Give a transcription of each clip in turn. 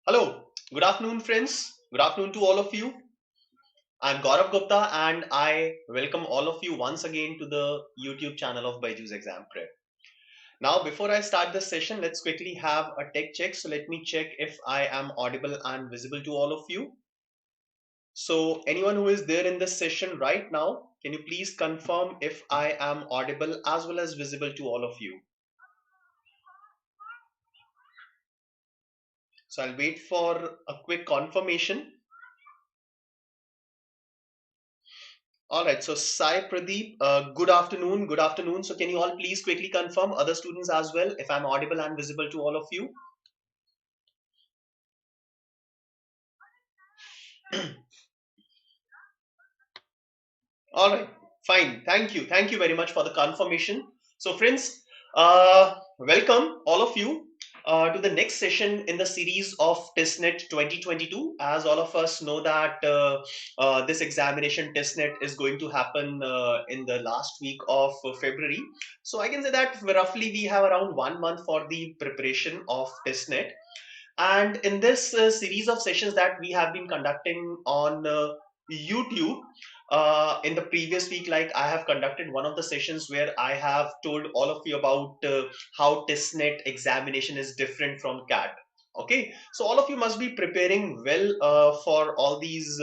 Hello, good afternoon, friends. Good afternoon to all of you. I'm Gaurav Gupta, and I welcome all of you once again to the YouTube channel of BYJU'S Exam Prep. Now, before I start this session, let's quickly have a tech check. So, let me check if I am audible and visible to all of you. So, anyone who is there in this session right now, can you please confirm if I am audible as well as visible to all of you? So, I'll wait for a quick confirmation. All right, so Sai Pradeep, good afternoon. Good afternoon. So, can you all please quickly confirm, other students as well, if I'm audible and visible to all of you? All right, fine. Thank you. Thank you very much for the confirmation. So, friends, welcome all of you to the next session in the series of TISSNET 2022. As all of us know that this examination TISSNET is going to happen in the last week of February. So, I can say that roughly we have around 1 month for the preparation of TISSNET. And in this series of sessions that we have been conducting on YouTube, in the previous week, like I have conducted one of the sessions where I have told all of you about how TISSNET examination is different from CAT. Okay, so all of you must be preparing well for all these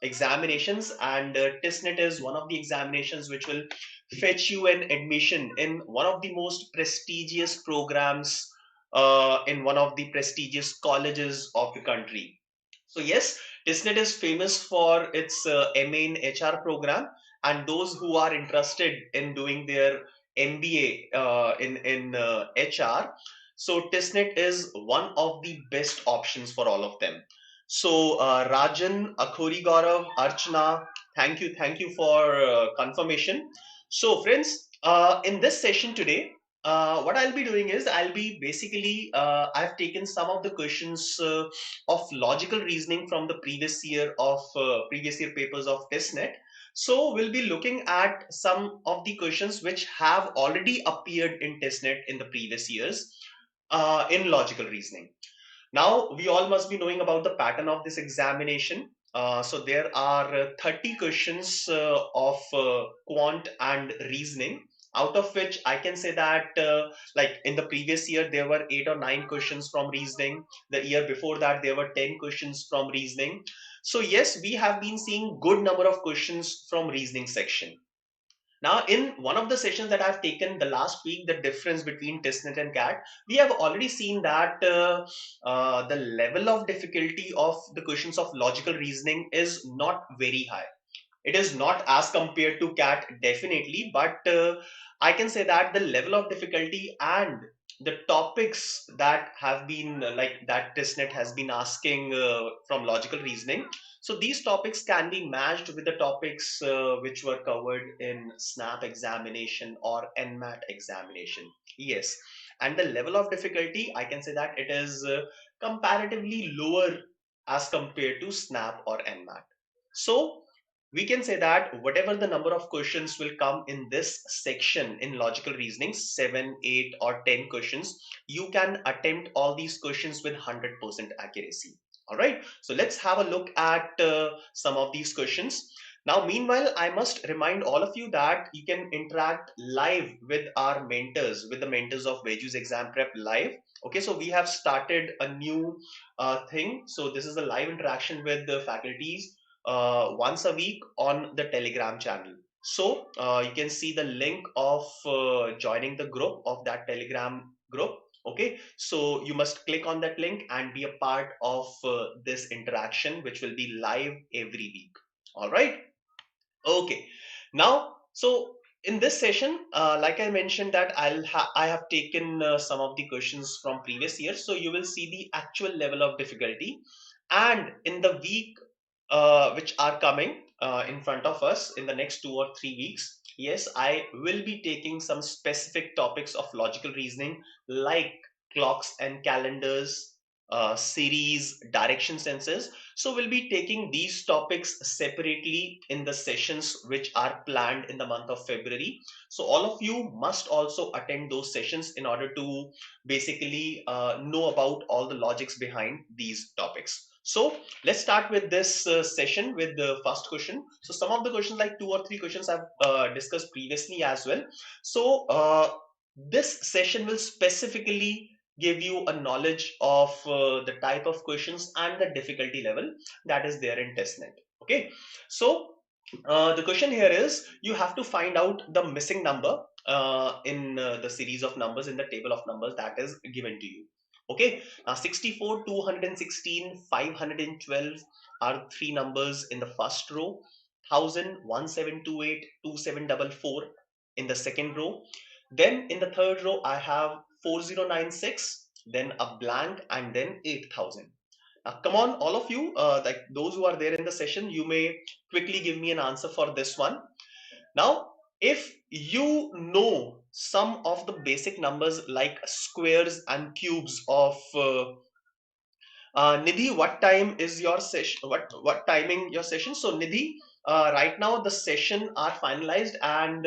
examinations, and TISSNET is one of the examinations which will fetch you an admission in one of the most prestigious programs in one of the prestigious colleges of the country. So yes, TISSNET is famous for its MA in HR program, and those who are interested in doing their MBA in HR, so TISSNET is one of the best options for all of them. So Rajan, Akhori Gaurav, Archana, thank you for confirmation. So friends, in this session today, what I'll be doing is I'll be basically I've taken some of the questions of logical reasoning from the previous year papers of TISSNET. So we'll be looking at some of the questions which have already appeared in TISSNET in the previous years in logical reasoning. Now, we all must be knowing about the pattern of this examination. So there are 30 questions of quant and reasoning, out of which I can say that like in the previous year, there were 8 or 9 questions from reasoning. The year before that, there were 10 questions from reasoning. So yes, we have been seeing good number of questions from reasoning section. Now, in one of the sessions that I've taken the last week, the difference between TISSNET and CAT, we have already seen that the level of difficulty of the questions of logical reasoning is not very high. It is not as compared to CAT, definitely, but I can say that the level of difficulty and the topics that have been like that TISSNET has been asking from logical reasoning. So these topics can be matched with the topics which were covered in SNAP examination or NMAT examination. Yes, and the level of difficulty, I can say that it is comparatively lower as compared to SNAP or NMAT. So we can say that whatever the number of questions will come in this section in logical reasoning, 7, 8, or 10 questions, you can attempt all these questions with 100% accuracy. All right, so let's have a look at some of these questions. Now, meanwhile, I must remind all of you that you can interact live with our mentors, with the mentors of BYJU'S Exam Prep Live. Okay, so we have started a new thing. So this is a live interaction with the faculties once a week on the Telegram channel. So you can see the link of joining the group of that Telegram group. Okay, so you must click on that link and be a part of this interaction, which will be live every week. All right. Okay. Now, so in this session, like I mentioned that I have taken some of the questions from previous years, so you will see the actual level of difficulty, and in the week which are coming in front of us in the next 2 or 3 weeks. Yes, I will be taking some specific topics of logical reasoning like clocks and calendars, series, direction sensors. So we'll be taking these topics separately in the sessions which are planned in the month of February. So all of you must also attend those sessions in order to basically know about all the logics behind these topics. So let's start with this session with the first question. So some of the questions, like 2 or 3 questions, I've discussed previously as well. So this session will specifically give you a knowledge of the type of questions and the difficulty level that is there in TISSNET. Okay, so the question here is, you have to find out the missing number in the series of numbers in the table of numbers that is given to you. Okay, now 64, 216, 512 are 3 numbers in the first row, 1000, 1728, 2744 in the second row. Then in the third row, I have 4096, then a blank, and then 8000. Now, come on, all of you, like those who are there in the session, you may quickly give me an answer for this one. Now, if you know some of the basic numbers like squares and cubes of Nidhi, what time is your session? What timing your session? So Nidhi, right now the session are finalized, and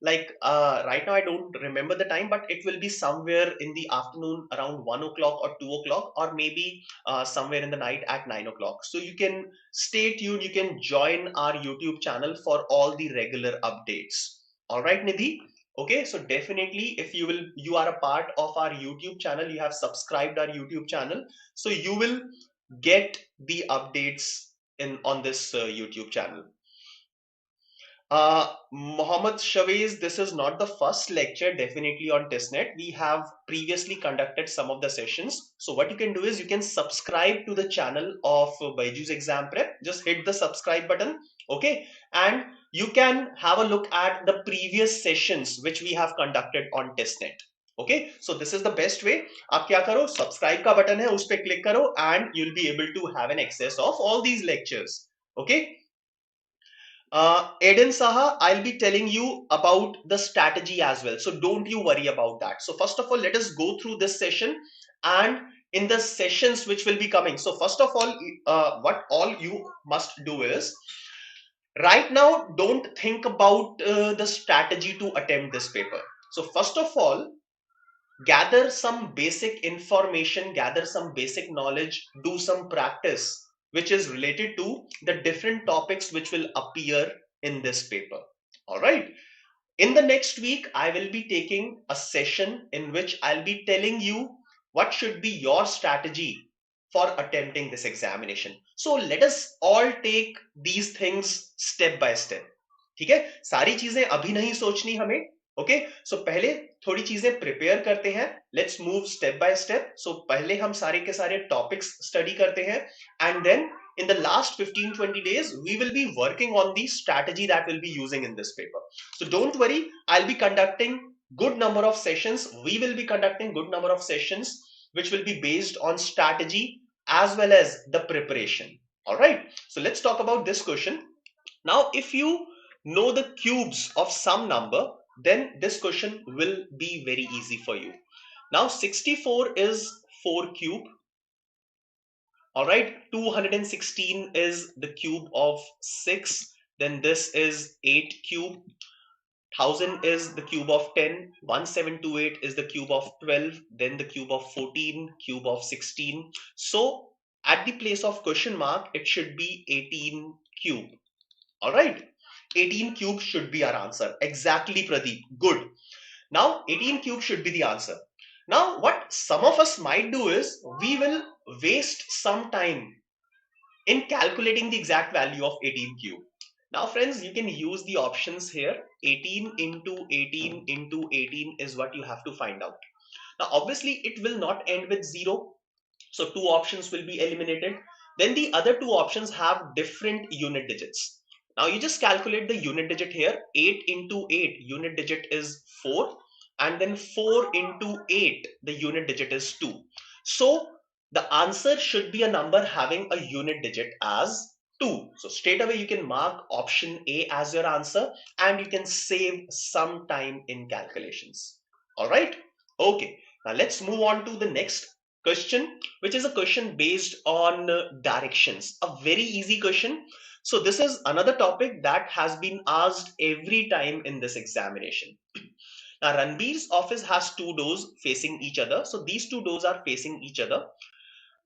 right now I don't remember the time, but it will be somewhere in the afternoon around 1 o'clock or 2 o'clock, or maybe somewhere in the night at 9 o'clock. So you can stay tuned. You can join our YouTube channel for all the regular updates. All right, Nidhi. Okay, so definitely if you are a part of our YouTube channel, you have subscribed our YouTube channel, so you will get the updates in on this YouTube channel. Mohammed Shavez, this is not the first lecture definitely on TISSNET. We have previously conducted some of the sessions. So what you can do is you can subscribe to the channel of BYJU'S Exam Prep. Just hit the subscribe button, okay? And you can have a look at the previous sessions which we have conducted on TISSNET. Okay, so this is the best way. आप क्या करो, subscribe का button है, उस पे click करो, and you'll be able to have an access of all these lectures. Okay. Aiden Saha, I'll be telling you about the strategy as well. So don't you worry about that. So first of all, let us go through this session and in the sessions which will be coming. So first of all, what all you must do is, right now, don't think about the strategy to attempt this paper. So first of all, gather some basic information, gather some basic knowledge, do some practice which is related to the different topics which will appear in this paper. All right. In the next week, I will be taking a session in which I'll be telling you what should be your strategy for attempting this examination. So let us all take these things step by step. ठीक है, सारी चीजें अभी नहीं सोचनी हमें. Okay, सो पहले थोड़ी चीजें प्रिपेयर करते हैं. Let's move step by step. So पहले हम सारे के सारे टॉपिक्स स्टडी करते हैं, and then in the last 15-20 days we will be working on the strategy that we'll be using in this paper. So don't worry, I'll be conducting good number of sessions. We will be conducting good number of sessions which will be based on strategy as well as the preparation. All right, so let's talk about this question. Now if you know the cubes of some number, then this question will be very easy for you. Now 64 is 4 cube. All right, 216 is the cube of 6. Then this is 8 cube. 1000 is the cube of 10. 1728 is the cube of 12. Then the cube of 14, cube of 16. So at the place of question mark, it should be 18 cube. All right, 18 cube should be our answer. Exactly, Pradeep. Good. Now 18 cube should be the answer. Now what some of us might do is we will waste some time in calculating the exact value of 18 cube. Now friends, you can use the options here. 18 into 18 into 18 is what you have to find out. Now obviously it will not end with 0. So 2 options will be eliminated. Then the other 2 options have different unit digits. Now you just calculate the unit digit here. 8 into 8, unit digit is 4. And then 4 into 8, the unit digit is 2. So the answer should be a number having a unit digit as 2. So straight away you can mark option A as your answer, and you can save some time in calculations. All right. Okay. Now let's move on to the next question, which is a question based on directions. A very easy question. So this is another topic that has been asked every time in this examination. Now Ranbir's office has two doors facing each other. So these two doors are facing each other.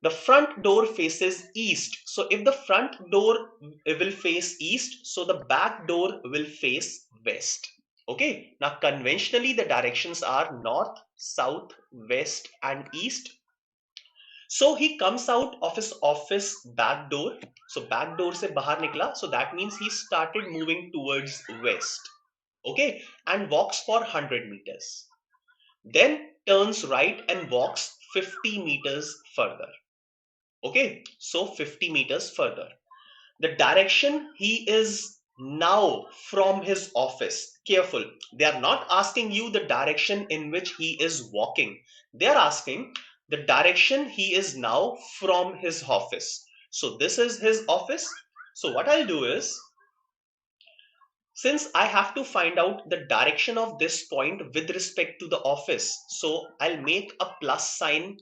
The front door faces east. So if the front door will face east, so the back door will face west. Okay. Now conventionally the directions are north, south, west and east. So he comes out of his office back door. So back door se bahar nikla. So that means he started moving towards west. Okay. And walks for 100 meters. Then turns right and walks 50 meters further. Okay, so 50 meters further. The direction he is now from his office. Careful, they are not asking you the direction in which he is walking. They are asking the direction he is now from his office. So this is his office. So what I'll do is, since I have to find out the direction of this point with respect to the office, so I'll make a plus sign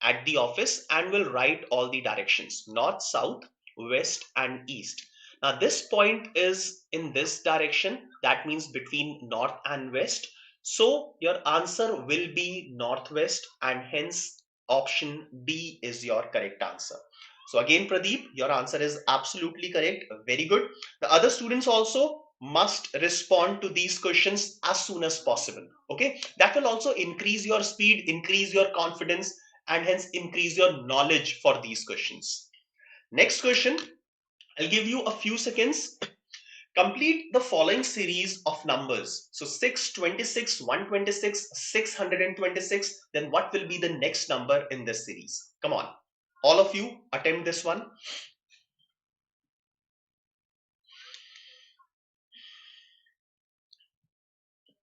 at the office and will write all the directions: north, south, west and east. Now this point is in this direction, that means between north and west. So your answer will be northwest and hence option B is your correct answer. So again Pradeep, your answer is absolutely correct. Very good. The other students also must respond to these questions as soon as possible. Okay, that will also increase your speed, increase your confidence and hence increase your knowledge for these questions. Next question, I'll give you a few seconds. Complete the following series of numbers. So 626, 126, 626. Then what will be the next number in this series? Come on. All of you attempt this one.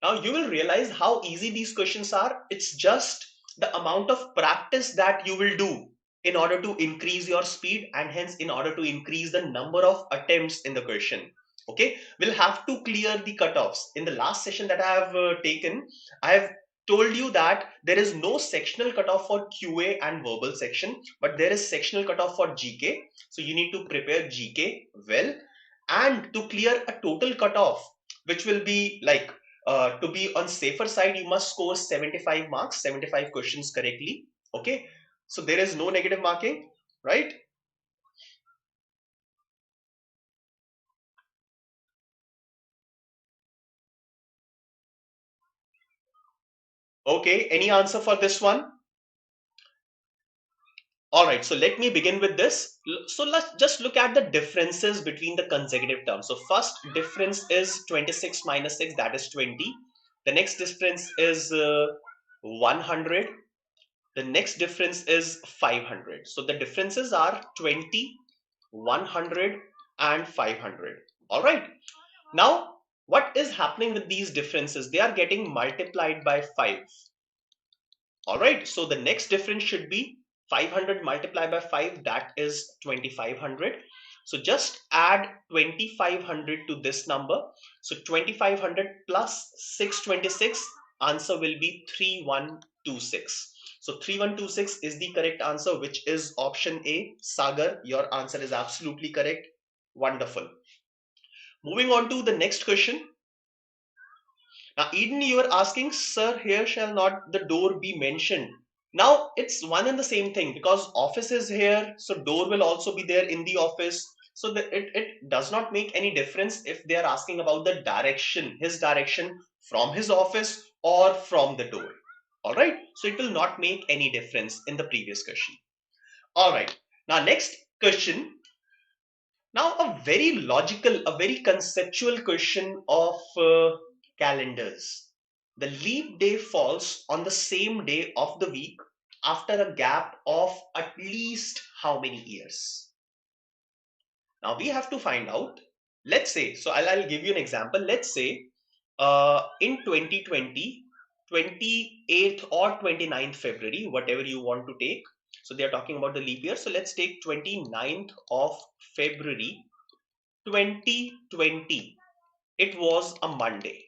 Now you will realize how easy these questions are. It's just the amount of practice that you will do in order to increase your speed and hence in order to increase the number of attempts in the question. Okay, we'll have to clear the cutoffs. In the last session that I have taken, I have told you that there is no sectional cutoff for QA and verbal section, but there is sectional cutoff for GK. So you need to prepare GK well, and to clear a total cutoff, which will be like to be on safer side, you must score 75 marks, 75 questions correctly. Okay, so there is no negative marking, right? Okay, any answer for this one? All right, so let me begin with this. So let's just look at the differences between the consecutive terms. So first difference is 26 minus 6, that is 20. The next difference is 100. The next difference is 500. So the differences are 20, 100 and 500. All right. Now, what is happening with these differences? They are getting multiplied by 5. All right. So the next difference should be 500 multiplied by 5. That is 2500. So just add 2500 to this number. So 2500 plus 626, answer will be 3126. So 3126 is the correct answer, which is option A. Sagar, your answer is absolutely correct. Wonderful. Moving on to the next question. Now, Eden, you are asking, sir, here shall not the door be mentioned. Now, it's one and the same thing because office is here, so door will also be there in the office. So it does not make any difference if they are asking about the direction, his direction from his office or from the door. All right, so it will not make any difference in the previous question. All right, now next question. Now, a very logical, a very conceptual question of calendars. The leap day falls on the same day of the week after a gap of at least how many years? Now, we have to find out. Let's say, so I'll give you an example. Let's say in 2020, 28th or 29th February, whatever you want to take. So they are talking about the leap year. So let's take 29th of February 2020. It was a Monday.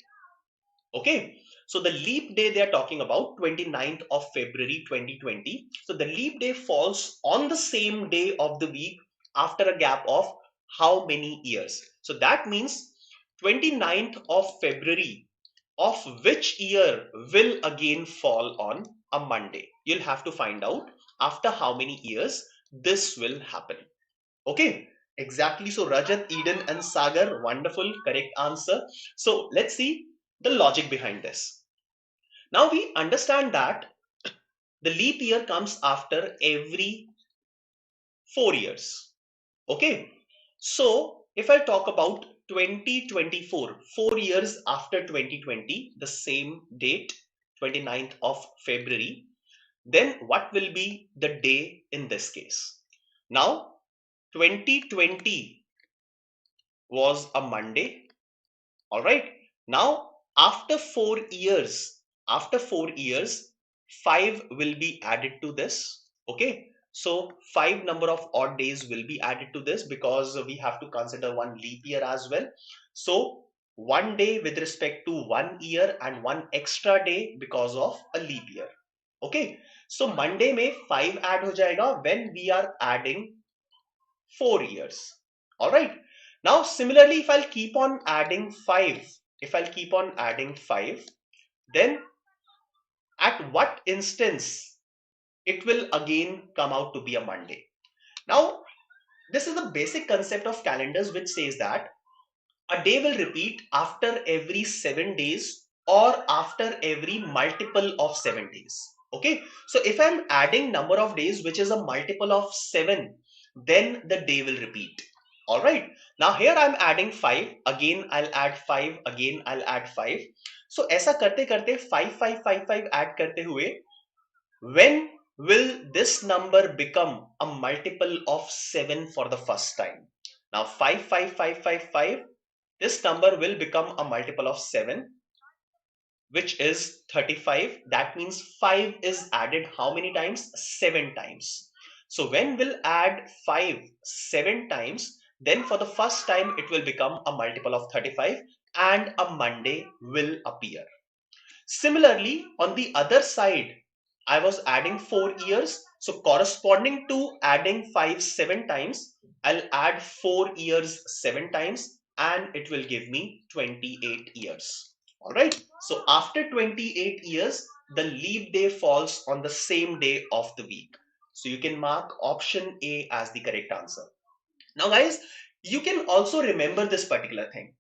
Okay. So the leap day they are talking about 29th of February 2020. So the leap day falls on the same day of the week after a gap of how many years? So that means 29th of February of which year will again fall on a Monday? You'll have to find out after how many years this will happen. Okay, exactly. So Rajat, Eden, and Sagar, wonderful, correct answer. So let's see the logic behind this. Now we understand that the leap year comes after every 4 years. Okay, so if I talk about 2024, 4 years after 2020, the same date, 29th of February, then what will be the day in this case? Now, 2020 was a Monday. All right. Now, after 4 years, five will be added to this. Okay. So, five number of odd days will be added to this because we have to consider one leap year as well. So, one day with respect to 1 year and one extra day because of a leap year. Okay. So, Monday में five add हो जाएगा when we are adding 4 years. All right. Now, similarly, if I'll keep on adding five, then at what instance it will again come out to be a Monday. Now, this is the basic concept of calendars, which says that a day will repeat after every 7 days or after every multiple of 7 days. Okay. So if I'm adding number of days, which is a multiple of 7, then the day will repeat. All right. Now here I'm adding 5. Again, I'll add 5. Again, I'll add 5. So ऐसा करते करते 5 5 5 5 add करते हुए, when will this number become a multiple of 7 for the first time? Now 5 5 5 5 5, this number will become a multiple of 7, which is 35. That means 5 is added how many times? 7 times. So when we'll add 5 7 times, then for the first time it will become a multiple of 35 and a Monday will appear. Similarly, on the other side, I was adding 4 years. So corresponding to adding 5 7 times, I'll add 4 years 7 times and it will give me 28 years. All right. So after 28 years, the leap day falls on the same day of the week. So you can mark option A as the correct answer. Now, guys, you can also remember this particular thing.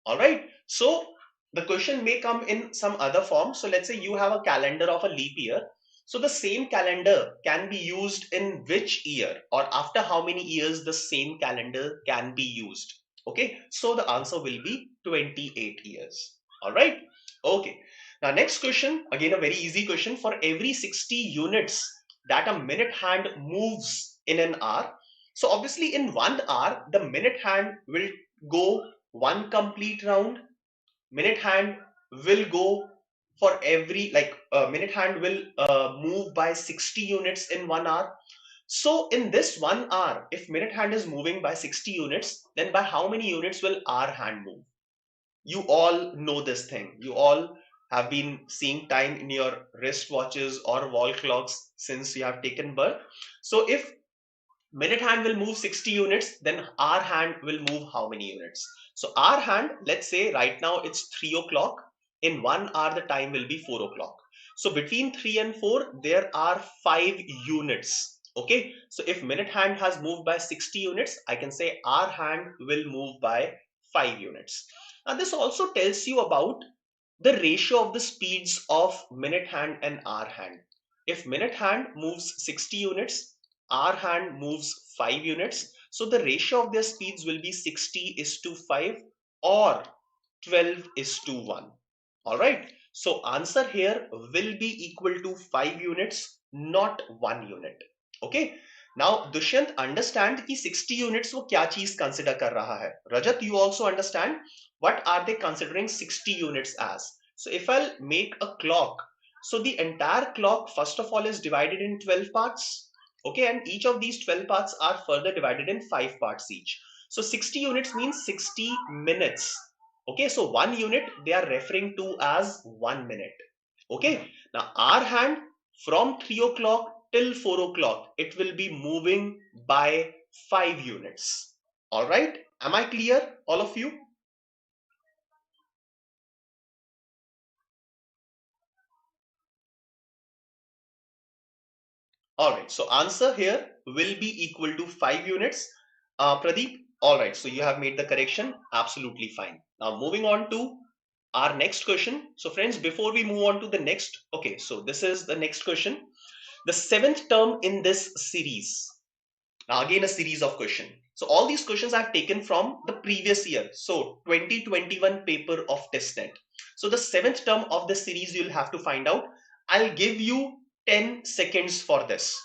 All right. So the question may come in some other form. So let's say you have a calendar of a leap year. So the same calendar can be used in which year, or after how many years the same calendar can be used. Okay. So the answer will be 28 years. All right. Okay. Now next question, again a very easy question. For every 60 units that a minute hand moves in an hour, so obviously in 1 hour, the minute hand will go one complete round. Minute hand will go for every, like minute hand will move by 60 units in 1 hour. So in this 1 hour, if minute hand is moving by 60 units, then by how many units will hour hand move? You all know this thing. You all have been seeing time in your wristwatches or wall clocks since you have taken birth. So if minute hand will move 60 units, then hour hand will move how many units? So hour hand, let's say right now it's 3 o'clock. In 1 hour, the time will be 4 o'clock. So between 3 and 4, there are 5 units. Okay. So if minute hand has moved by 60 units, I can say hour hand will move by 5 units. Now this also tells you about the ratio of the speeds of minute hand and hour hand. If minute hand moves 60 units, hour hand moves 5 units. So the ratio of their speeds will be 60 is to 5 or 12 is to 1. All right. So answer here will be equal to 5 units, not 1 unit. Okay. Now Dushyant understand कि 60 units वो क्या चीज consider कर रहा है. Rajat, you also understand what are they considering 60 units as. So if I'll make a clock, so the entire clock first of all is divided in 12 parts. Okay, and each of these 12 parts are further divided in 5 parts each. So 60 units means 60 minutes. Okay, so 1 unit they are referring to as 1 minute. Okay, now our hand from 3 o'clock till 4 o'clock, it will be moving by 5 units. All right, am I clear, all of you? All right, so answer here will be equal to 5 units. Pradeep, all right, so you have made the correction. Absolutely fine. Now moving on to our next question. So friends, before we move on to the next, okay, so this is the next question. The seventh term in this series. Now again a series of questions. So all these questions I've taken from the previous year. So 2021 paper of TISSNET. So the seventh term of the series you'll have to find out. I'll give you 10 seconds for this.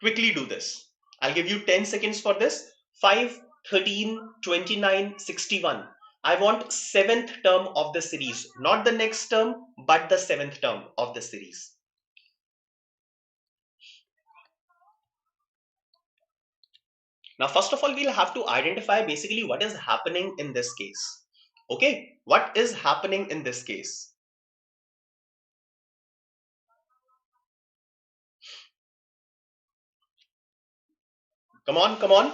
Quickly do this. I'll give you 10 seconds for this. 5, 13, 29, 61. I want seventh term of the series, not the next term, but the seventh term of the series. Now, first of all, we'll have to identify basically what is happening in this case. Okay, what is happening in this case? Come on, come on.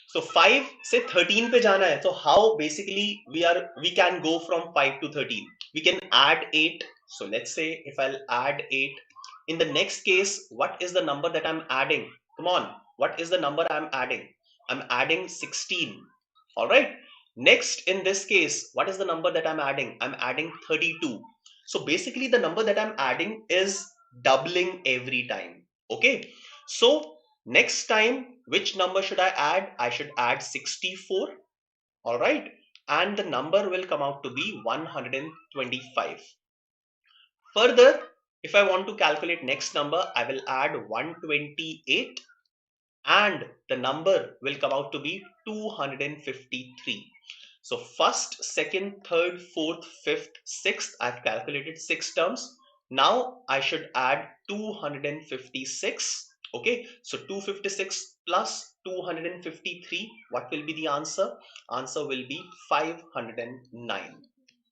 So 5 से 13 पे जाना है. So how basically we can go from 5 to 13? We can add 8. So let's say if I'll add 8. In the next case, what is the number that I'm adding? Come on, what is the number I'm adding? I'm adding 16. All right. Next, in this case, what is the number that I'm adding? I'm adding 32. So basically the number that I'm adding is doubling every time. Okay. So next time, which number should I add? I should add 64. All right. And the number will come out to be 125. Further, if I want to calculate next number, I will add 128 and the number will come out to be 253. So first, second, third, fourth, fifth, sixth, I've calculated 6 terms. Now I should add 256. Okay, so 256 plus 253, what will be the answer? Answer will be 509.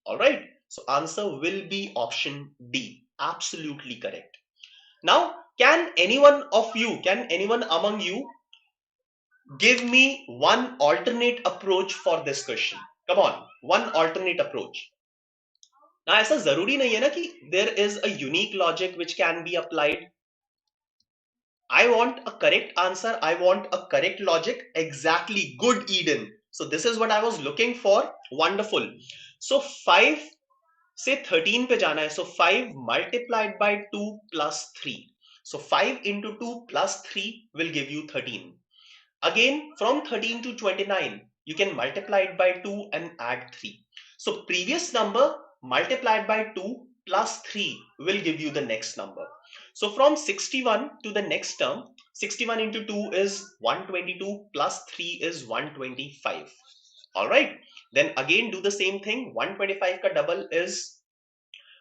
All right, so answer will be option D. Absolutely correct. Now, can anyone among you give me one alternate approach for this question? Come on, one alternate approach. Now, ऐसा जरूरी नहीं है ना कि there is a unique logic which can be applied. I want a correct answer. I want a correct logic. Exactly. Good, Eden. So this is what I was looking for. Wonderful. So 5 से 13 पे जाना है. So 5 multiplied by 2 plus 3. So 5 into 2 plus 3 will give you 13. Again, from 13 to 29, you can multiply it by 2 and add 3. So previous number multiplied by 2 plus 3 will give you the next number. So from 61 to the next term, 61 into 2 is 122 plus 3 is 125. All right. Then again do the same thing. 125 ka double is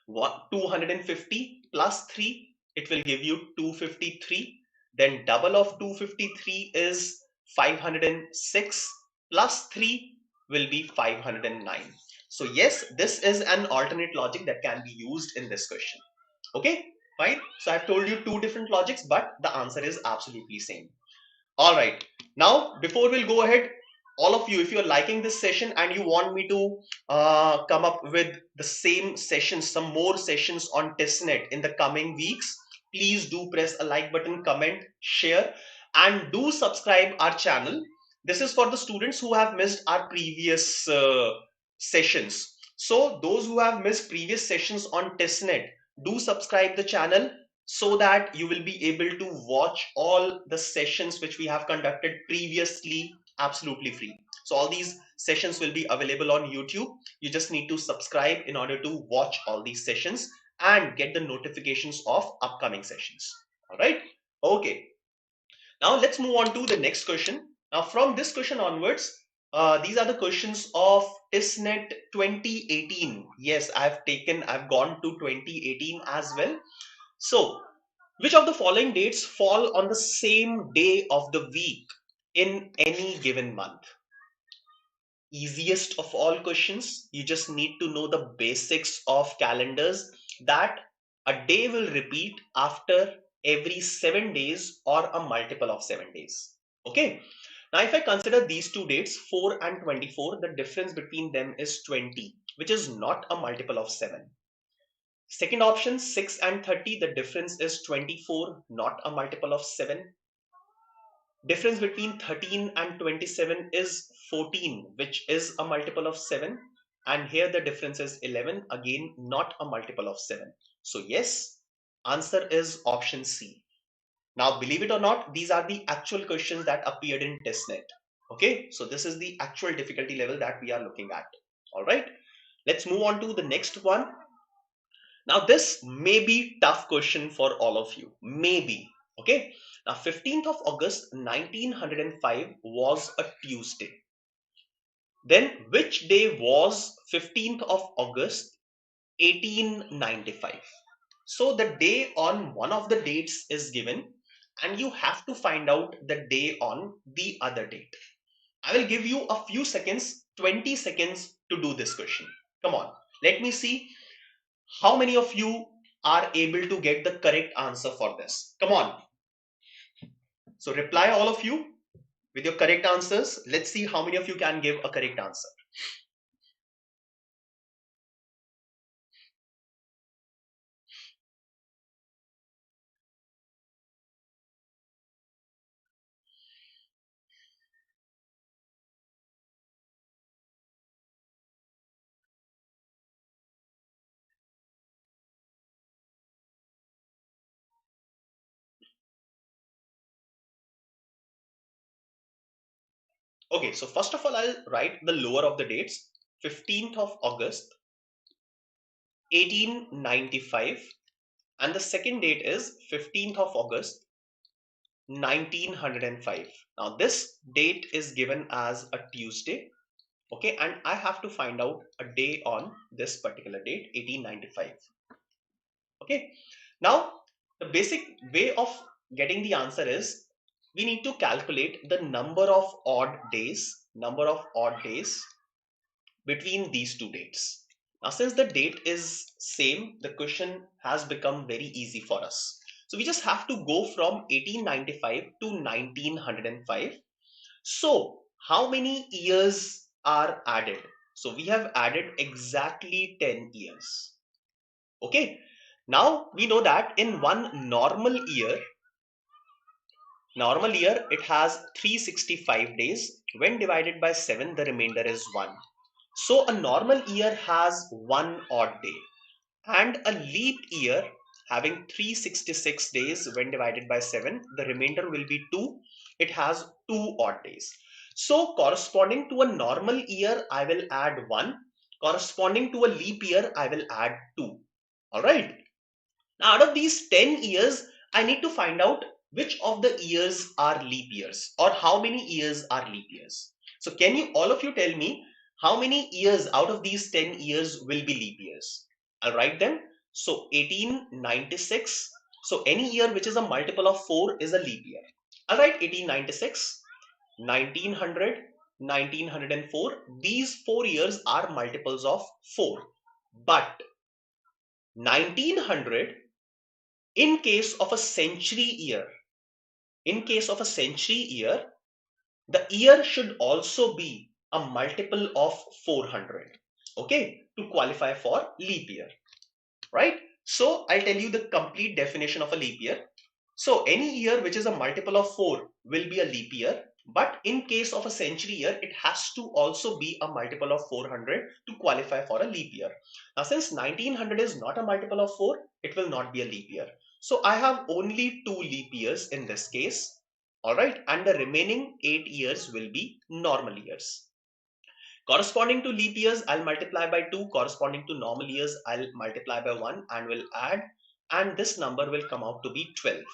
250 plus 3, it will give you 253. Then double of 253 is 506 plus 3 will be 509. So yes, this is an alternate logic that can be used in this question. Okay, fine. So I've told you two different logics, but the answer is absolutely same. All right. Now, before we'll go ahead, all of you, if you're liking this session and you want me to come up with the same sessions, some more sessions on TISSNET in the coming weeks, please do press a like button, comment, share, and do subscribe our channel. This is for the students who have missed our previous sessions. So those who have missed previous sessions on TISSNET, do subscribe the channel so that you will be able to watch all the sessions which we have conducted previously absolutely free. So all these sessions will be available on YouTube. You just need to subscribe in order to watch all these sessions and get the notifications of upcoming sessions. All right. Okay. Now let's move on to the next question. Now from this question onwards, these are the questions of TISSNET 2018. Yes, I've gone to 2018 as well. So which of the following dates fall on the same day of the week in any given month? easiest of all questions. You just need to know the basics of calendars, that a day will repeat after every 7 days or a multiple of 7 days. Okay. Now, if I consider these two dates, 4 and 24, the difference between them is 20, which is not a multiple of 7. Second option, 6 and 30, the difference is 24, not a multiple of 7. Difference between 13 and 27 is 14, which is a multiple of 7. And here the difference is 11, again, not a multiple of 7. So yes, answer is option C. Now, believe it or not, these are the actual questions that appeared in TISSNET. Okay, so this is the actual difficulty level that we are looking at. All right, let's move on to the next one. Now, this may be tough question for all of you, maybe. Okay, now 15th of August 1905 was a Tuesday. Then which day was 15th of August 1895? So the day on one of the dates is given and you have to find out the day on the other date. I will give you a few seconds, 20 seconds to do this question. Come on, let me see how many of you are able to get the correct answer for this. Come on. So reply all of you with your correct answers. Let's see how many of you can give a correct answer. Okay, so first of all, I'll write the lower of the dates. 15th of August 1895, and the second date is 15th of August 1905. Now this date is given as a Tuesday. Okay, and I have to find out a day on this particular date, 1895. Okay, now the basic way of getting the answer is we need to calculate the number of odd days, between these two dates. Now, since the date is same, the question has become very easy for us. So we just have to go from 1895 to 1905. So how many years are added? So we have added exactly 10 years. Okay. Now we know that in one normal year, it has 365 days. When divided by 7, the remainder is 1. So a normal year has one odd day, and a leap year having 366 days when divided by 7, the remainder will be 2. It has 2 odd days. So corresponding to a normal year, I will add 1. Corresponding to a leap year, I will add 2. All right. Now, out of these 10 years, I need to find out which of the years are leap years, or how many years are leap years. So can you, all of you, tell me how many years out of these 10 years will be leap years? I'll write them. So 1896. So any year which is a multiple of 4 is a leap year. I'll write 1896, 1900, 1904. These 4 years are multiples of 4. But 1900, in case of a century year, the year should also be a multiple of 400, okay, to qualify for leap year, right? So I'll tell you the complete definition of a leap year. So any year which is a multiple of 4 will be a leap year, but in case of a century year, it has to also be a multiple of 400 to qualify for a leap year. Now, since 1900 is not a multiple of 4, it will not be a leap year. So I have only 2 leap years in this case. All right, and the remaining 8 years will be normal years. Corresponding to leap years, I'll multiply by 2. Corresponding to normal years, I'll multiply by 1 and will add, and this number will come out to be 12.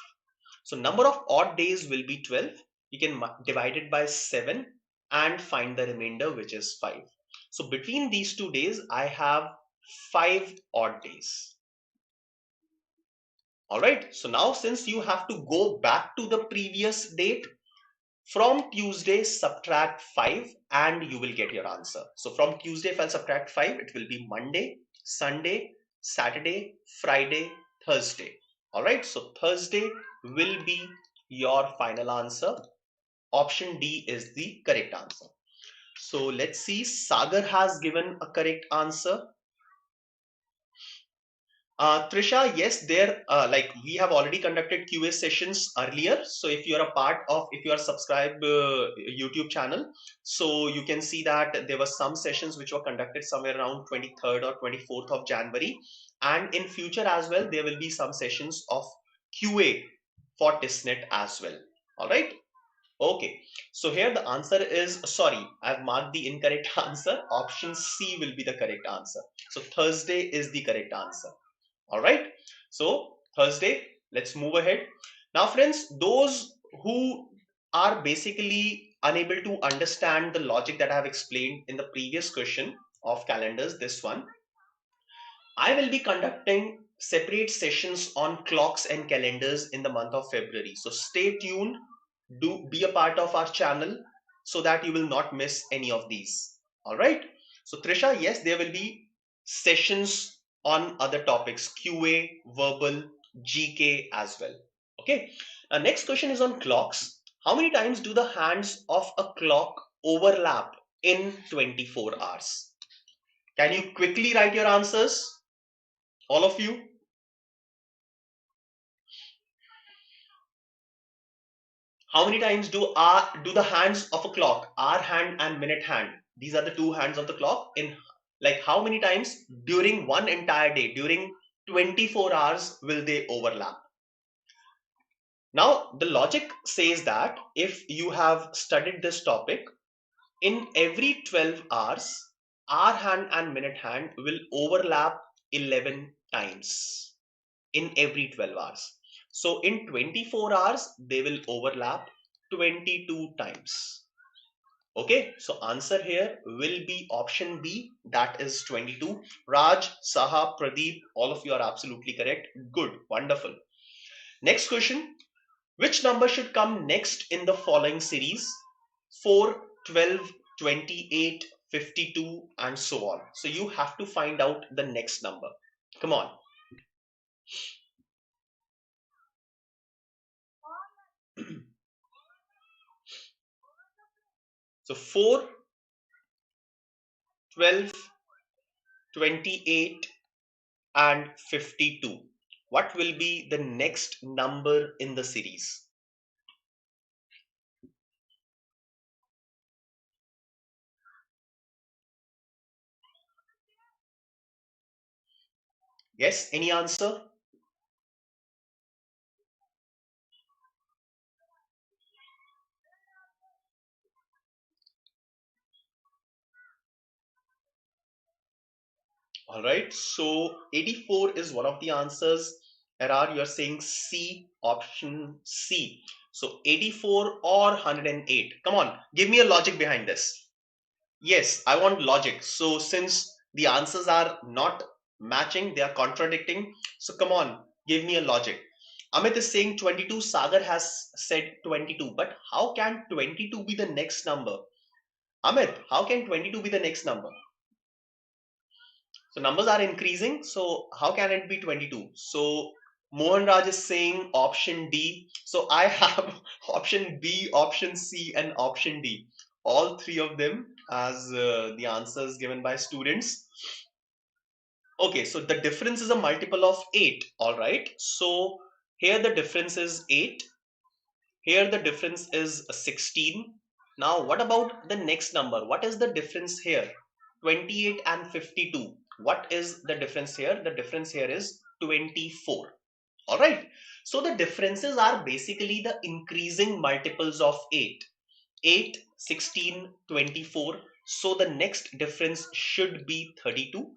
So number of odd days will be 12. You can divide it by 7 and find the remainder, which is 5. So between these 2 days, I have 5 odd days. All right. So now, since you have to go back to the previous date, From Tuesday, subtract 5 and you will get your answer. So from Tuesday, if I'll subtract 5, it will be Monday, Sunday, Saturday, Friday, Thursday. All right. So Thursday will be your final answer. Option D is the correct answer. So let's see. Sagar has given a correct answer. Trisha, yes, there, like we have already conducted QA sessions earlier. So if you are a part of, if you are subscribed YouTube channel, so you can see that there were some sessions which were conducted somewhere around 23rd or 24th of January. And in future as well, there will be some sessions of QA for TISSNET as well. All right. Okay. So here the answer is, sorry, I've marked the incorrect answer. Option C will be the correct answer. So Thursday is the correct answer. All right. So Thursday, let's move ahead. Now, friends, those who are basically unable to understand the logic that I have explained in the previous question of calendars, this one, I will be conducting separate sessions on clocks and calendars in the month of February. So stay tuned, do be a part of our channel so that you will not miss any of these. All right. So Trisha, yes, there will be sessions on other topics, QA, verbal, GK as well. Okay. Now next question is on clocks. How many times do the hands of a clock overlap in 24 hours? Can you quickly write your answers? All of you? How many times do the hands of a clock, hour hand and minute hand, these are the two hands of the clock, in like how many times during one entire day, during 24 hours will they overlap? Now the logic says that if you have studied this topic, in every 12 hours, hour hand and minute hand will overlap 11 times in every 12 hours. So in 24 hours, they will overlap 22 times. Okay, so answer here will be option B, that is 22. Raj, Saha, Pradeep, all of you are absolutely correct. Good, wonderful. Next question, which number should come next in the following series? 4, 12, 28, 52, and so on. So you have to find out the next number. Come on. So 4, 12, 28, and 52. What will be the next number in the series? Yes, any answer? All right, so 84 is one of the answers. RR, you are saying C, option C. So 84 or 108. Come on, give me a logic behind this. Yes, I want logic. So since the answers are not matching, they are contradicting. So come on, give me a logic. Amit is saying 22, Sagar has said 22, but how can 22 be the next number? Amit, how can 22 be the next number? So numbers are increasing, so how can it be 22? So Mohan Raj is saying option D. So I have option B, option C, and option D. All three of them as the answers given by students. Okay, so the difference is a multiple of 8. All right. So here the difference is 8. Here the difference is 16. Now what about the next number? What is the difference here? 28 and 52. What is the difference here? The difference here is 24. All right. So the differences are basically the increasing multiples of 8. 8, 16, 24. So the next difference should be 32.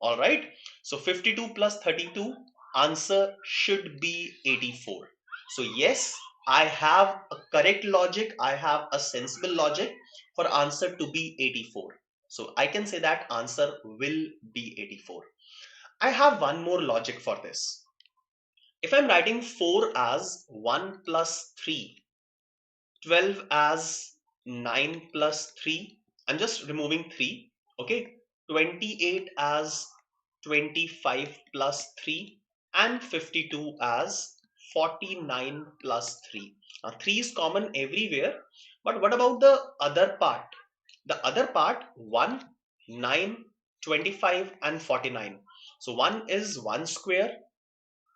All right. So 52 plus 32, answer should be 84. So yes, I have a correct logic. I have a sensible logic for answer to be 84. So I can say that answer will be 84. I have one more logic for this. If I'm writing 4 as 1 plus 3, 12 as 9 plus 3. I'm just removing 3. Okay. 28 as 25 plus 3 and 52 as 49 plus 3. Now 3 is common everywhere, but what about the other part? The other part 1, 9, 25 and 49. So 1 is 1 square,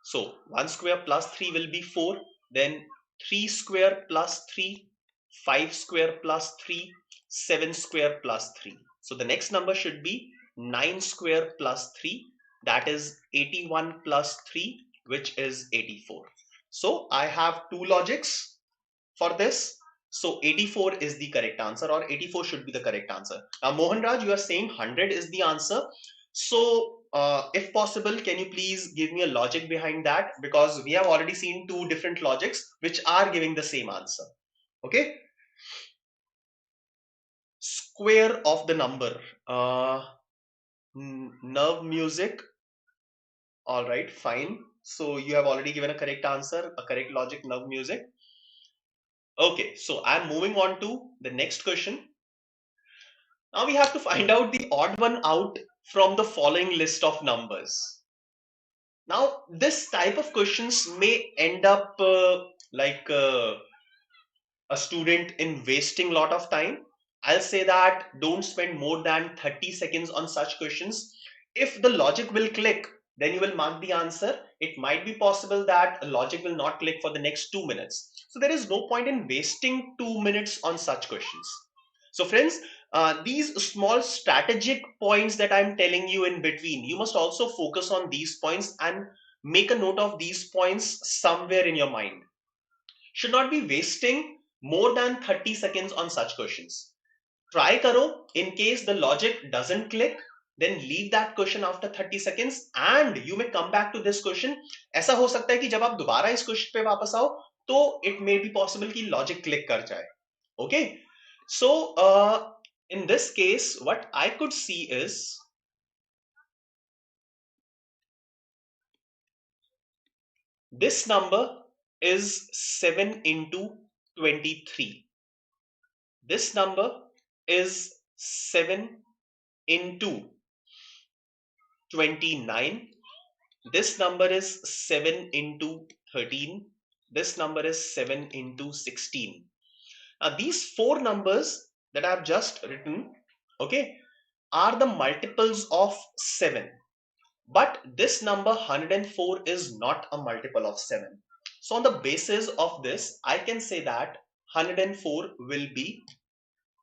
so 1 square plus 3 will be 4. Then 3 square plus 3, 5 square plus 3, 7 square plus 3. So the next number should be 9 square plus 3. That is 81 plus 3, which is 84. So I have two logics for this. So 84 is the correct answer, or 84 should be the correct answer. Now Mohanraj, you are saying 100 is the answer. So if possible, can you please give me a logic behind that? Because we have already seen two different logics which are giving the same answer. Okay. Square of the number. Nerve music. All right, fine. So you have already given a correct answer, a correct logic, nerve music. Okay, so I'm moving on to the next question. Now we have to find out the odd one out from the following list of numbers. Now this type of questions may end up like a student in wasting a lot of time. I'll say that don't spend more than 30 seconds on such questions. If the logic will click, then you will mark the answer. It might be possible that logic will not click for the next 2 minutes. So there is no point in wasting 2 minutes on such questions. So friends, these small strategic points that I'm telling you in between, you must also focus on these points and make a note of these points somewhere in your mind. Should not be wasting more than 30 seconds on such questions. Try karo, in case the logic doesn't click, then leave that question after 30 seconds and you may come back to this question. ऐसा हो सकता है कि जब आप दोबारा इस question पे वापस आओ तो it may be possible कि logic click कर जाए. Okay, so in this case what I could see is this number is 7 into 23. This number is 7 into 29. This number is 7 into 13. This number is 7 into 16. Now these four numbers that I have just written, okay, are the multiples of 7. But this number 104 is not a multiple of 7. So on the basis of this, I can say that 104 will be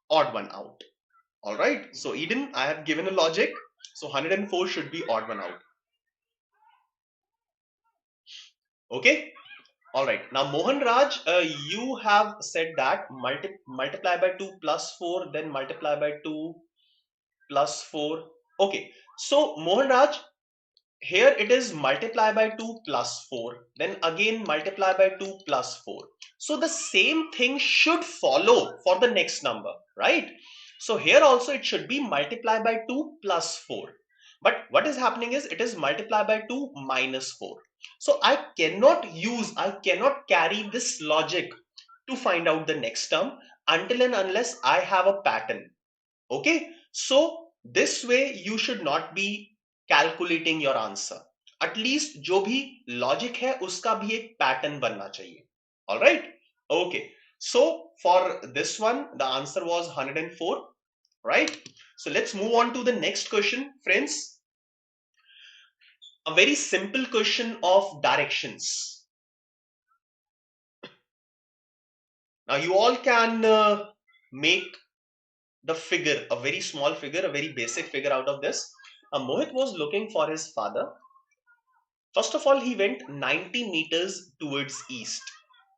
odd one out. All right. So Eden, I have given a logic. So 104 should be odd one out. Okay. All right. Now Mohan Raj, you have said that multiply by 2 plus 4, then multiply by 2 plus 4. Okay. So Mohan Raj, here it is multiply by 2 plus 4, then again multiply by 2 plus 4. So the same thing should follow for the next number, right? So here also it should be multiply by 2 plus 4. But what is happening is it is multiply by 2 minus 4. So I cannot carry this logic to find out the next term until and unless I have a pattern. Okay, so this way you should not be calculating your answer. At least जो भी logic है उसका भी एक pattern बनना चाहिए. All right. Okay. So for this one, the answer was 104. Right. So let's move on to the next question, friends. A very simple question of directions. Now you all can make the figure, a very small figure, a very basic figure out of this. Mohit was looking for his father. First of all, he went 90 meters towards east.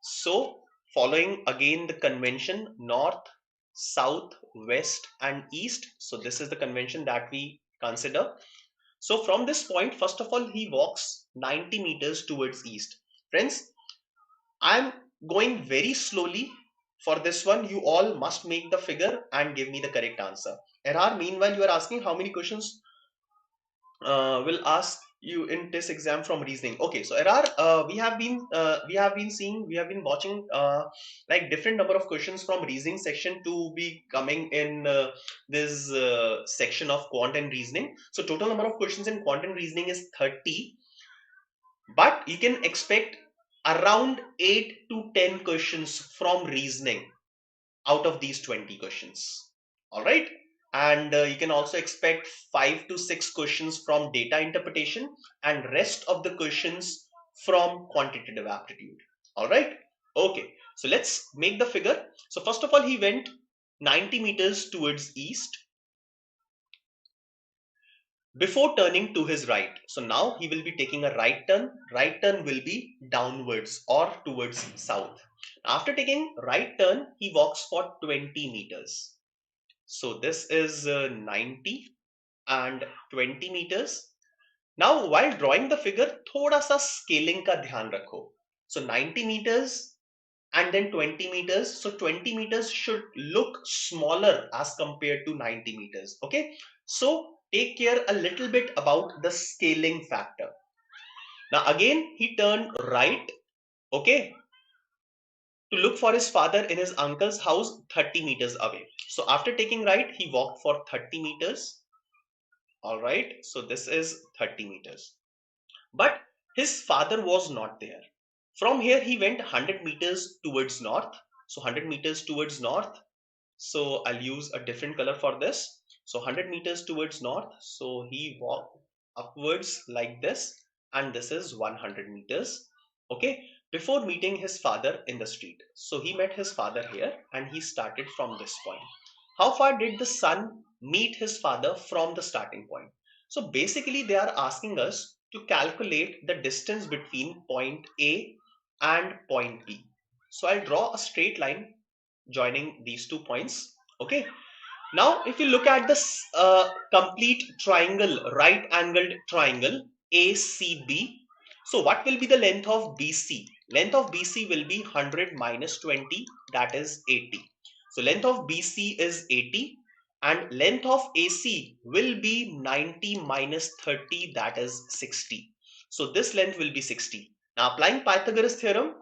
So, following again the convention north, south, west, and east. So, this is the convention that we consider. So, from this point, first of all, he walks 90 meters towards east. Friends, I'm going very slowly. For this one, you all must make the figure and give me the correct answer. Erhar, meanwhile, you are asking how many questions will ask you in this exam from reasoning. Okay, so we have been watching like different number of questions from reasoning section to be coming in this section of quant and reasoning. So total number of questions in quant and reasoning is 30, but you can expect around 8 to 10 questions from reasoning out of these 20 questions. All right. And you can also expect 5 to 6 questions from data interpretation and rest of the questions from quantitative aptitude. All right. Okay. So let's make the figure. So first of all, he went 90 meters towards east before turning to his right. So now he will be taking a right turn. Right turn will be downwards or towards south. After taking right turn, he walks for 20 meters. So this is 90 and 20 meters. Now while drawing the figure, थोड़ा सा scaling का ध्यान रखो. So 90 meters and then 20 meters. So 20 meters should look smaller as compared to 90 meters. Okay. So take care a little bit about the scaling factor. Now again, he turned right. Okay. To look for his father in his uncle's house 30 meters away. So after taking right, he walked for 30 meters. All right. So this is 30 meters. But his father was not there. From here, he went 100 meters towards north. So 100 meters towards north. So I'll use a different color for this. So 100 meters towards north. So he walked upwards like this. And this is 100 meters. Okay. Before meeting his father in the street. So he met his father here and he started from this point. How far did the son meet his father from the starting point? So basically they are asking us to calculate the distance between point A and point B. So I'll draw a straight line joining these 2 points. Okay. Now if you look at this complete triangle, right angled triangle ACB. So what will be the length of BC? Length of BC will be 100 minus 20, that is 80. So length of BC is 80 and length of AC will be 90 minus 30, that is 60. So this length will be 60. Now applying Pythagoras theorem,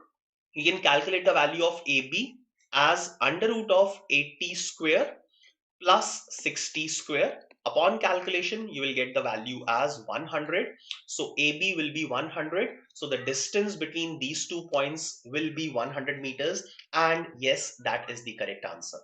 you can calculate the value of AB as under root of 80 square plus 60 square. Upon calculation, you will get the value as 100. So AB will be 100. So the distance between these 2 points will be 100 meters. And yes, that is the correct answer.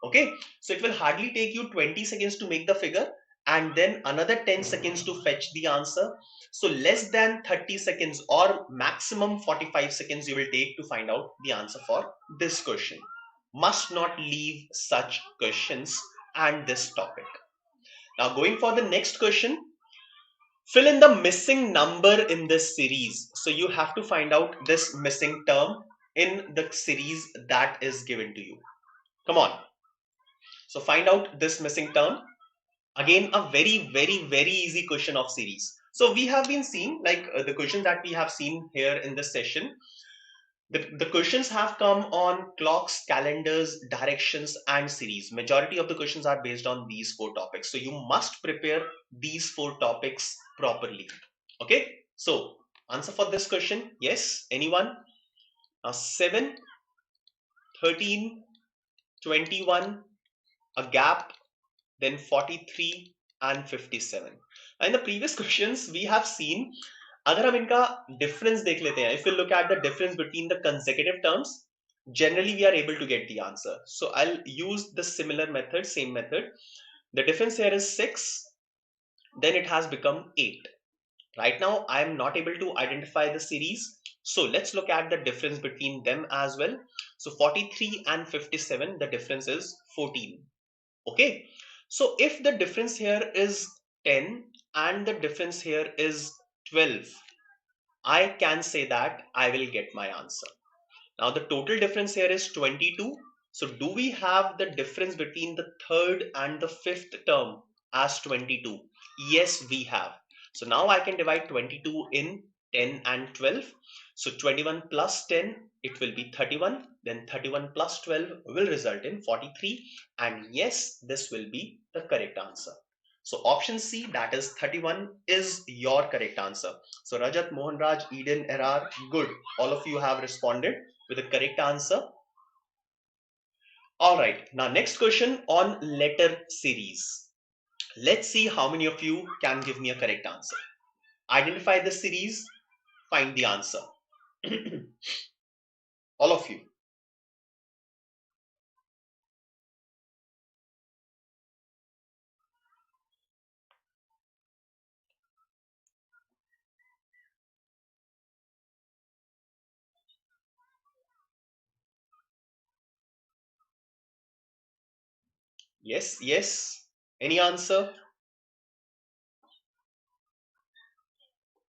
Okay. So it will hardly take you 20 seconds to make the figure and then another 10 seconds to fetch the answer. So less than 30 seconds or maximum 45 seconds you will take to find out the answer for this question. Must not leave such questions and this topic. Now going for the next question, fill in the missing number in this series. So you have to find out this missing term in the series that is given to you. Come on. So find out this missing term. Again, a very easy question of series. So we have been seeing like the questions that we have seen here in this session. The questions have come on clocks, calendars, directions, and series. Majority of the questions are based on these 4 topics. So you must prepare these 4 topics properly. Okay. So answer for this question. Yes. Anyone? Now 7, 13, 21, a gap, then 43 and 57. In the previous questions we have seen, अगर हम इनका difference देख लेते हैं, if you look at the difference between the consecutive terms, generally we are able to get the answer. So I'll use the similar method, same method. The difference here is 6, then it has become 8. Right now I am not able to identify the series. So let's look at the difference between them as well. So 43 and 57, the difference is 14. Okay. So if the difference here is 10 and the difference here is 12, I can say that I will get my answer. Now the total difference here is 22. So do we have the difference between the third and the fifth term as 22? Yes, we have. So now I can divide 22 in 10 and 12. So 21 plus 10, it will be 31. Then 31 plus 12 will result in 43. And yes, this will be the correct answer. So option C, that is 31, is your correct answer. So Rajat, Mohanraj, Eden, Erar, good. All of you have responded with the correct answer. All right, now next question on letter series. Let's see how many of you can give me a correct answer. Identify the series, find the answer. All of you. Yes, yes. Any answer?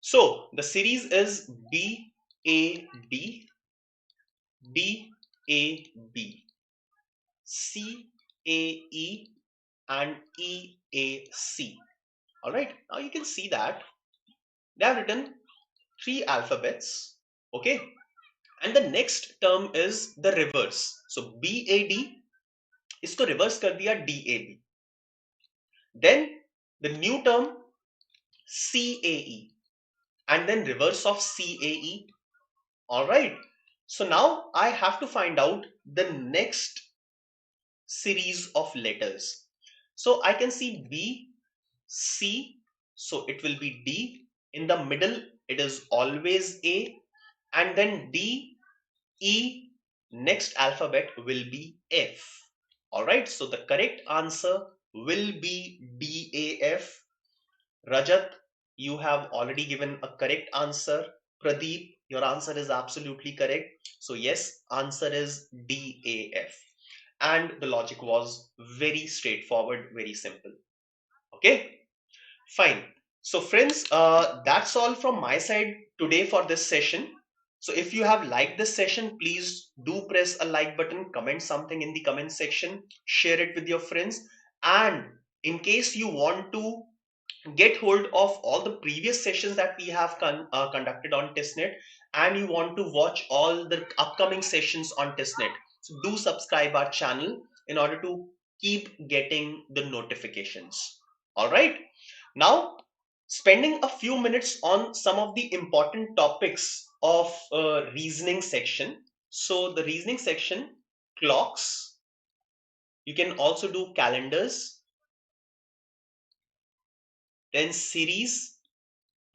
So the series is B A B, B A B, C A E, and E A C. All right. Now you can see that they have written three alphabets. Okay. And the next term is the reverse. So BAD, इसको reverse कर दिया DAB. Then the new term CAE, and then reverse of CAE. All right. So now I have to find out the next series of letters. So I can see B, C, so it will be D. In the middle, it is always A, and then D, E, next alphabet will be F. All right, so the correct answer will be DAF. Rajat, you have already given a correct answer. Pradeep, your answer is absolutely correct. So yes, answer is DAF. And the logic was very straightforward, very simple. Okay, fine. So friends, that's all from my side today for this session. So if you have liked this session, please do press a like button, comment something in the comment section, share it with your friends. And in case you want to get hold of all the previous sessions that we have conducted on TISSNET, and you want to watch all the upcoming sessions on TISSNET, so do subscribe our channel in order to keep getting the notifications. All right. Now, spending a few minutes on some of the important topics of reasoning section. So the reasoning section, clocks. You can also do calendars, then series.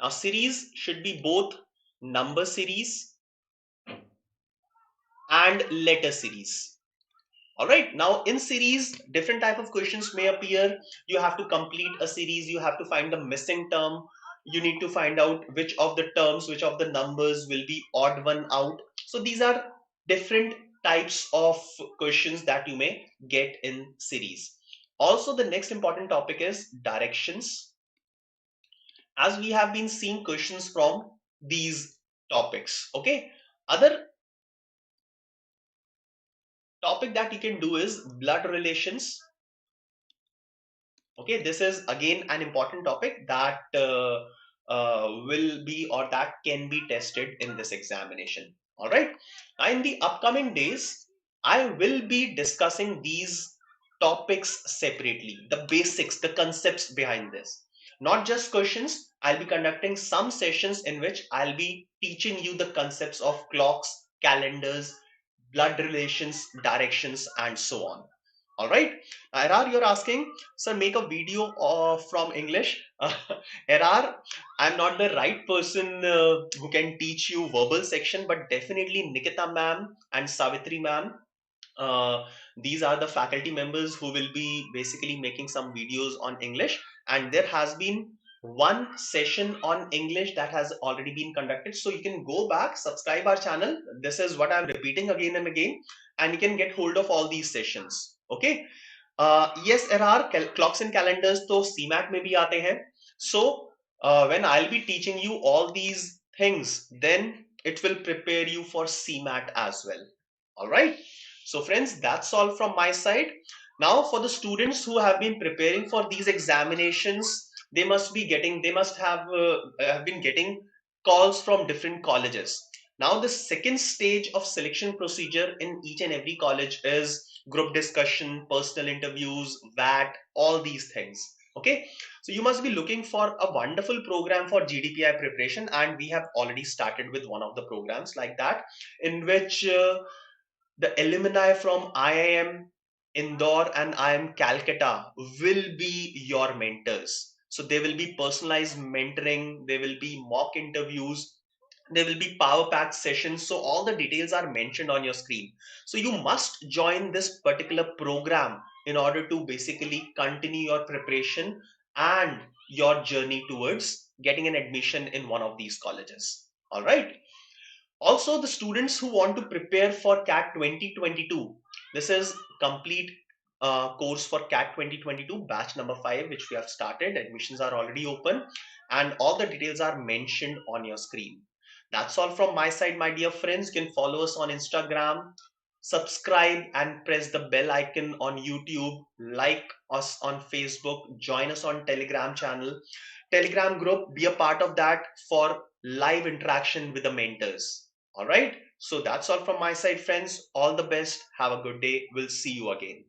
Now series should be both number series and letter series. All right. Now in series, different type of questions may appear. You have to complete a series. You have to find the missing term. You need to find out which of the terms, which of the numbers will be odd one out. So these are different types of questions that you may get in series. Also, the next important topic is directions, as we have been seeing questions from these topics. Okay. Other topic that you can do is blood relations. Okay, this is again an important topic that will be, or that can be tested in this examination. All right. Now in the upcoming days, I will be discussing these topics separately, the basics, the concepts behind this. Not just questions, I'll be conducting some sessions in which I'll be teaching you the concepts of clocks, calendars, blood relations, directions, and so on. All right. RR, you're asking, sir, make a video from English. RR, I'm not the right person who can teach you verbal section, but definitely Nikita ma'am and Savitri ma'am. Uh, these are the faculty members who will be basically making some videos on English. And there has been one session on English that has already been conducted. So you can go back, subscribe our channel. This is what I'm repeating again and again, and you can get hold of all these sessions. Okay. Yes, RR, clocks and calendars तो CMAT में भी आते हैं. So when I'll be teaching you all these things, then it will prepare you for CMAT as well. All right. So friends, that's all from my side. Now for the students who have been preparing for these examinations, they must have been getting calls from different colleges. Now the second stage of selection procedure in each and every college is group discussion, personal interviews, VAT, all these things. Okay, so you must be looking for a wonderful program for GDPI preparation, and we have already started with one of the programs like that, in which the alumni from IIM Indore and IIM Calcutta will be your mentors. So there will be personalized mentoring, there will be mock interviews, there will be power pack sessions. So all the details are mentioned on your screen. So you must join this particular program in order to basically continue your preparation and your journey towards getting an admission in one of these colleges. All right. Also, the students who want to prepare for CAT 2022, this is complete course for CAT 2022, batch number 5, which we have started. Admissions are already open, and all the details are mentioned on your screen. That's all from my side, my dear friends. You can follow us on Instagram, subscribe and press the bell icon on YouTube, like us on Facebook, join us on Telegram channel, Telegram group, be a part of that for live interaction with the mentors. All right. So that's all from my side, friends. All the best. Have a good day. We'll see you again.